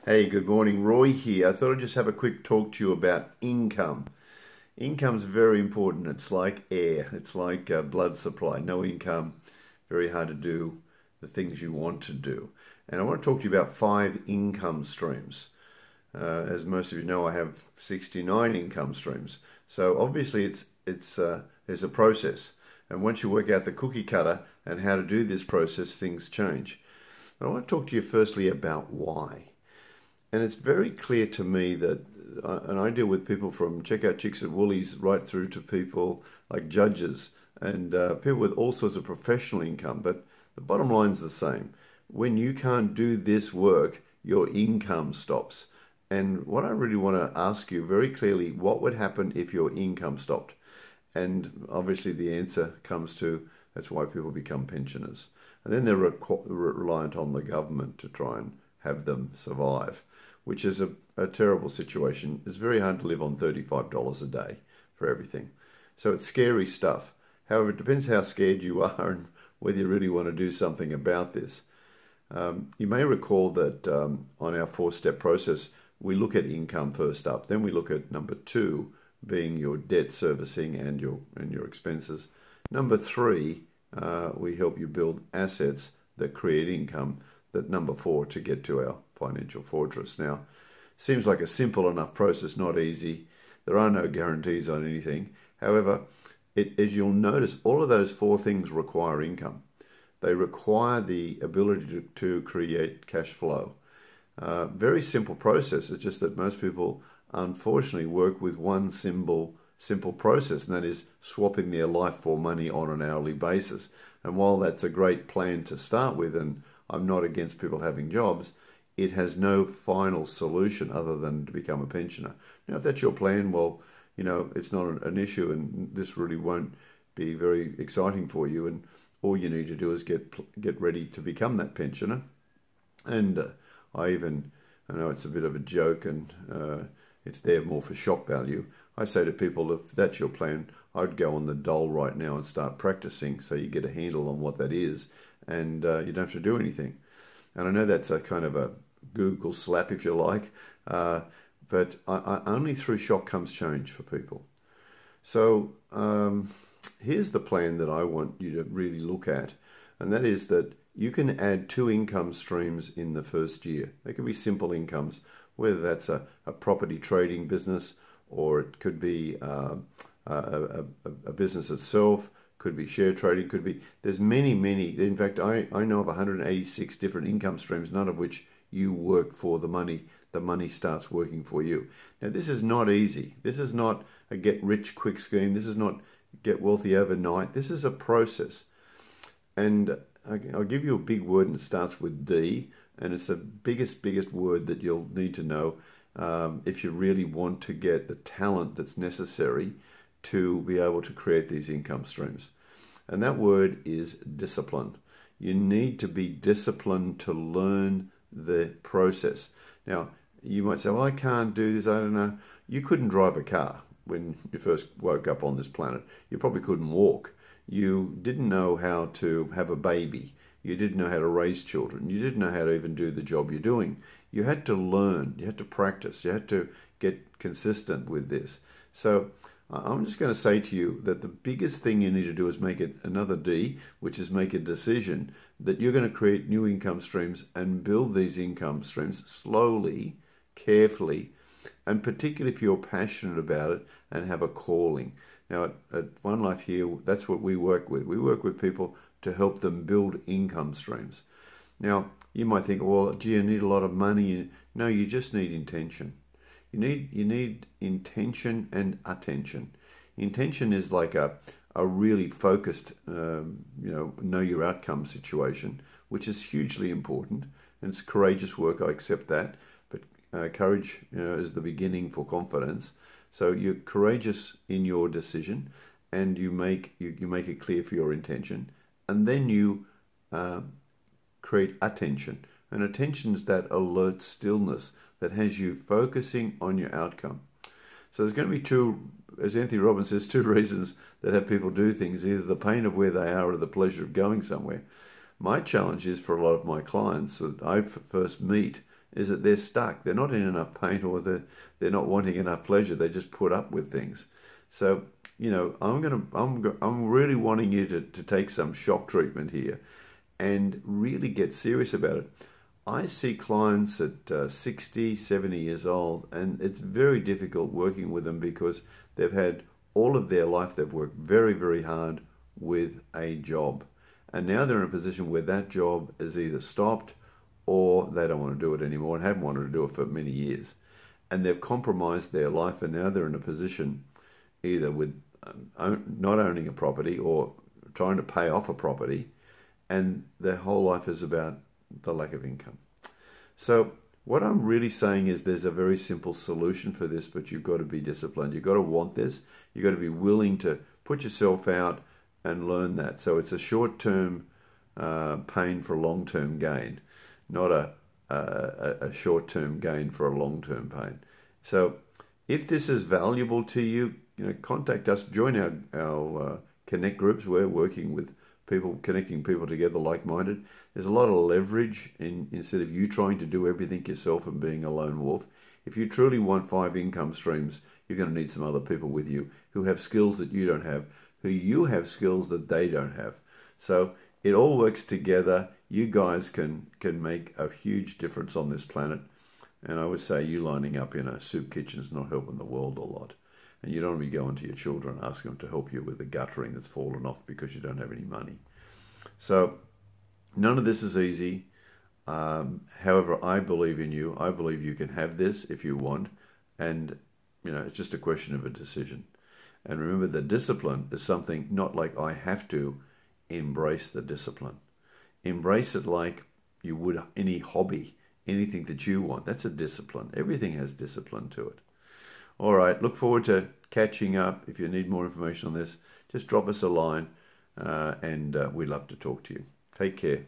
Hey, good morning. Roy here. I thought I'd just have a quick talk to you about income. Income's very important. It's like air. It's like blood supply. No income, very hard to do the things you want to do. And I want to talk to you about 5 income streams. As most of you know, I have 69 income streams. So obviously there's a process. And once you work out the cookie cutter and how to do this process, things change. But I want to talk to you firstly about why. And it's very clear to me that, and I deal with people from checkout chicks at Woolies right through to people like judges and people with all sorts of professional income. But the bottom line's the same. When you can't do this work, your income stops. And what I really want to ask you very clearly, what would happen if your income stopped? And obviously the answer comes to, that's why people become pensioners. And then they're reliant on the government to try and have them survive, which is a terrible situation. It's very hard to live on $35 a day for everything. So it's scary stuff. However, it depends how scared you are and whether you really want to do something about this. You may recall that on our 4-step process, we look at income first up. Then we look at number 2, being your debt servicing and your expenses. Number 3, we help you build assets that create income. That number 4 to get to our financial fortress. Now, seems like a simple enough process, not easy. There are no guarantees on anything. However, as you'll notice, all of those 4 things require income. They require the ability to create cash flow. Very simple process. It's just that most people, unfortunately, work with one simple process, and that is swapping their life for money on an hourly basis. And while that's a great plan to start with, and I'm not against people having jobs, it has no final solution other than to become a pensioner. Now, if that's your plan, well, it's not an issue, and this really won't be very exciting for you. And all you need to do is get ready to become that pensioner. And I know it's a bit of a joke, and it's there more for shock value. I say to people, if that's your plan, I'd go on the dole right now and start practicing so you get a handle on what that is, and you don't have to do anything. And I know that's a kind of a Google slap, if you like, but only through shock comes change for people. So here's the plan that I want you to really look at, and that is that you can add 2 income streams in the first year. They could be simple incomes, whether that's a property trading business, or it could be a business itself, could be share trading, there's many, in fact, I know of 186 different income streams, none of which you work for the money. The money starts working for you. Now, this is not easy. This is not a get-rich-quick scheme. This is not get wealthy overnight. This is a process. And I'll give you a big word, and it starts with D, and it's the biggest word that you'll need to know if you really want to get the talent that's necessary to be able to create these income streams. And that word is discipline. You need to be disciplined to learn the process. Now, you might say, well, I can't do this, I don't know. You couldn't drive a car when you first woke up on this planet. You probably couldn't walk. You didn't know how to have a baby. You didn't know how to raise children. You didn't know how to even do the job you're doing. You had to learn. You had to practice. You had to get consistent with this. So I'm just going to say to you that the biggest thing you need to do is make it another D, which is make a decision that you're going to create new income streams and build these income streams slowly, carefully, and particularly if you're passionate about it and have a calling. Now, at One Life here, that's what we work with. We work with people to help them build income streams. Now, you might think, well, gee, I need a lot of money. No, you just need intention. You need intention and attention. Intention is like a really focused, know your outcome situation, which is hugely important. And it's courageous work, I accept that. But courage is the beginning for confidence. So you're courageous in your decision, and you make it clear for your intention, and then you create attention. And attention is that alert stillness that has you focusing on your outcome. So there's going to be 2, as Anthony Robbins says, 2 reasons that have people do things, either the pain of where they are or the pleasure of going somewhere. My challenge is for a lot of my clients that I first meet is that they're stuck. They're not in enough pain, or they're not wanting enough pleasure. They just put up with things. So, you know, I'm really wanting you to take some shock treatment here and really get serious about it. I see clients at 60, 70 years old, and it's very difficult working with them because they've had all of their life, they've worked very, very hard with a job. And now they're in a position where that job is either stopped or they don't want to do it anymore and haven't wanted to do it for many years. And they've compromised their life, and now they're in a position either with not owning a property or trying to pay off a property, and their whole life is about the lack of income. So what I'm really saying is there's a very simple solution for this, but you've got to be disciplined. You've got to want this. You've got to be willing to put yourself out and learn that. So it's a short-term pain for long-term gain, not a short-term gain for a long-term pain. So if this is valuable to you, contact us. Join our Connect groups. We're working with people, connecting people together like-minded. There's a lot of leverage instead of you trying to do everything yourself and being a lone wolf. If you truly want 5 income streams, you're going to need some other people with you who have skills that you don't have, who you have skills that they don't have. So it all works together. You guys can make a huge difference on this planet. And I would say you lining up in a soup kitchen is not helping the world a lot. And you don't want to be going to your children and asking them to help you with the guttering that's fallen off because you don't have any money. So none of this is easy. However, I believe in you. I believe you can have this if you want. And, it's just a question of a decision. And remember, the discipline is something not like I have to. Embrace the discipline. Embrace it like you would any hobby, anything that you want. That's a discipline. Everything has discipline to it. All right, look forward to catching up. If you need more information on this, just drop us a line and we'd love to talk to you. Take care.